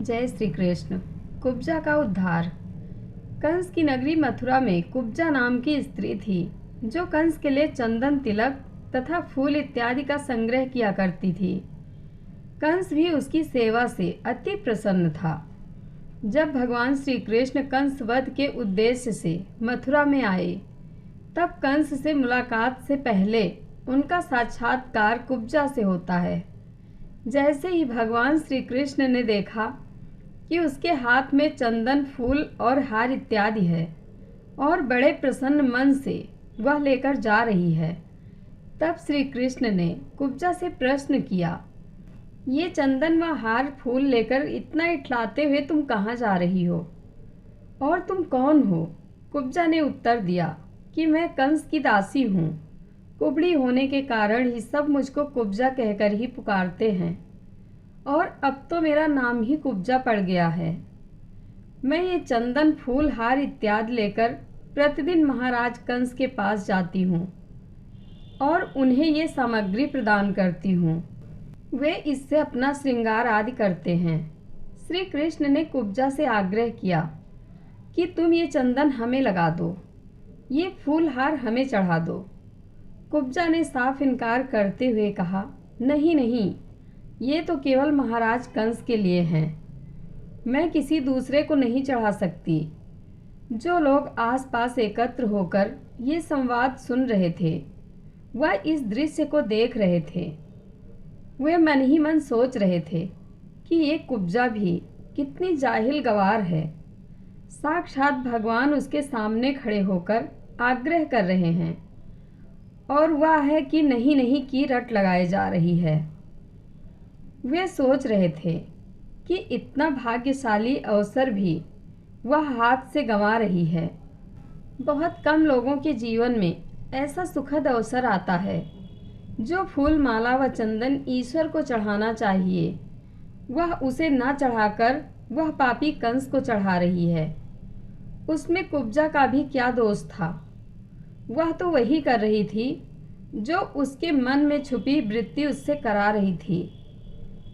जय श्री कृष्ण। कुब्जा का उद्धार। कंस की नगरी मथुरा में कुब्जा नाम की स्त्री थी जो कंस के लिए चंदन, तिलक तथा फूल इत्यादि का संग्रह किया करती थी। कंस भी उसकी सेवा से अति प्रसन्न था। जब भगवान श्री कृष्ण कंस वध के उद्देश्य से मथुरा में आए, तब कंस से मुलाकात से पहले उनका साक्षात्कार कुब्जा से होता है। जैसे ही भगवान श्री कृष्ण ने देखा कि उसके हाथ में चंदन, फूल और हार इत्यादि है और बड़े प्रसन्न मन से वह लेकर जा रही है, तब श्री कृष्ण ने कुब्जा से प्रश्न किया, ये चंदन व हार फूल लेकर इतना इठलाते हुए तुम कहाँ जा रही हो और तुम कौन हो? कुब्जा ने उत्तर दिया कि मैं कंस की दासी हूँ। कुबड़ी होने के कारण ही सब मुझको कुब्जा कहकर ही पुकारते हैं और अब तो मेरा नाम ही कुब्जा पड़ गया है। मैं ये चंदन, फूल, हार इत्यादि लेकर प्रतिदिन महाराज कंस के पास जाती हूँ और उन्हें ये सामग्री प्रदान करती हूँ। वे इससे अपना श्रृंगार आदि करते हैं। श्री कृष्ण ने कुब्जा से आग्रह किया कि तुम ये चंदन हमें लगा दो, ये फूल हार हमें चढ़ा दो। कुब्जा ने साफ इनकार करते हुए कहा, नहीं नहीं, ये तो केवल महाराज कंस के लिए हैं, मैं किसी दूसरे को नहीं चढ़ा सकती। जो लोग आसपास एकत्र होकर ये संवाद सुन रहे थे, वह इस दृश्य को देख रहे थे। वे मन ही मन सोच रहे थे कि ये कुब्जा भी कितनी जाहिल गवार है। साक्षात भगवान उसके सामने खड़े होकर आग्रह कर रहे हैं और वह है कि नहीं नहीं की रट लगाए जा रही है। वे सोच रहे थे कि इतना भाग्यशाली अवसर भी वह हाथ से गंवा रही है। बहुत कम लोगों के जीवन में ऐसा सुखद अवसर आता है। जो फूल, माला व चंदन ईश्वर को चढ़ाना चाहिए, वह उसे न चढ़ाकर वह पापी कंस को चढ़ा रही है। उसमें कुब्जा का भी क्या दोष था? वह तो वही कर रही थी जो उसके मन में छुपी वृत्ति उससे करा रही थी।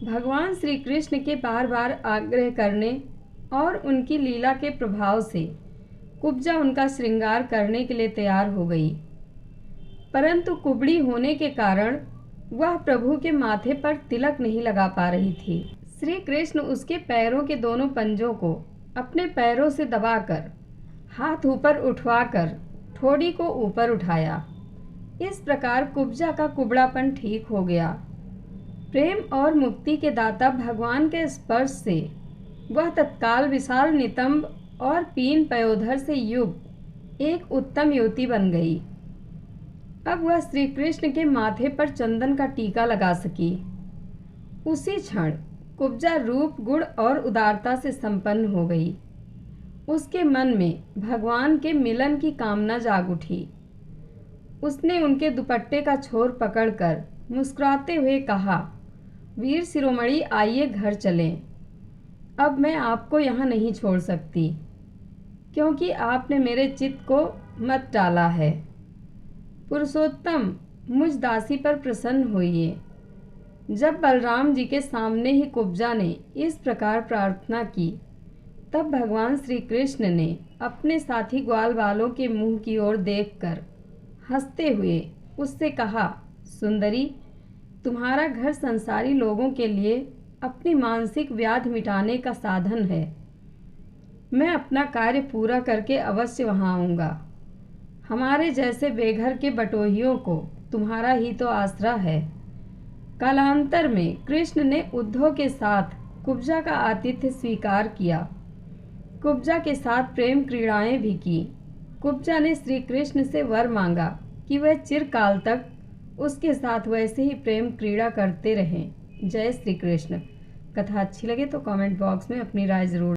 भगवान श्री कृष्ण के बार बार आग्रह करने और उनकी लीला के प्रभाव से कुब्जा उनका श्रृंगार करने के लिए तैयार हो गई, परंतु कुबड़ी होने के कारण वह प्रभु के माथे पर तिलक नहीं लगा पा रही थी। श्री कृष्ण उसके पैरों के दोनों पंजों को अपने पैरों से दबाकर, हाथ ऊपर उठवाकर ठोड़ी को ऊपर उठाया। इस प्रकार कुब्जा का कुबड़ापन ठीक हो गया। प्रेम और मुक्ति के दाता भगवान के स्पर्श से वह तत्काल विशाल नितंब और पीन पयोधर से युक्त एक उत्तम युवती बन गई। अब वह श्री कृष्ण के माथे पर चंदन का टीका लगा सकी। उसी क्षण कुब्जा रूप, गुण और उदारता से संपन्न हो गई। उसके मन में भगवान के मिलन की कामना जाग उठी। उसने उनके दुपट्टे का छोर पकड़कर मुस्कुराते हुए कहा, वीर शिरोमणि, आइए घर चलें। अब मैं आपको यहाँ नहीं छोड़ सकती, क्योंकि आपने मेरे चित्त को मत डाला है। पुरुषोत्तम, मुझ दासी पर प्रसन्न होइए। जब बलराम जी के सामने ही कुब्जा ने इस प्रकार प्रार्थना की, तब भगवान श्री कृष्ण ने अपने साथी ग्वाल बालों के मुंह की ओर देखकर हंसते हुए उससे कहा, सुंदरी, तुम्हारा घर संसारी लोगों के लिए अपनी मानसिक व्याधि मिटाने का साधन है। मैं अपना कार्य पूरा करके अवश्य वहाँ आऊँगा। हमारे जैसे बेघर के बटोहियों को तुम्हारा ही तो आसरा है। कालांतर में कृष्ण ने उद्धव के साथ कुब्जा का आतिथ्य स्वीकार किया। कुब्जा के साथ प्रेम क्रीड़ाएं भी की। कुब्जा ने श्री कृष्ण से वर मांगा कि वह चिरकाल तक उसके साथ वैसे ही प्रेम क्रीड़ा करते रहें। जय श्री कृष्ण। कथा अच्छी लगे तो कमेंट बॉक्स में अपनी राय जरूर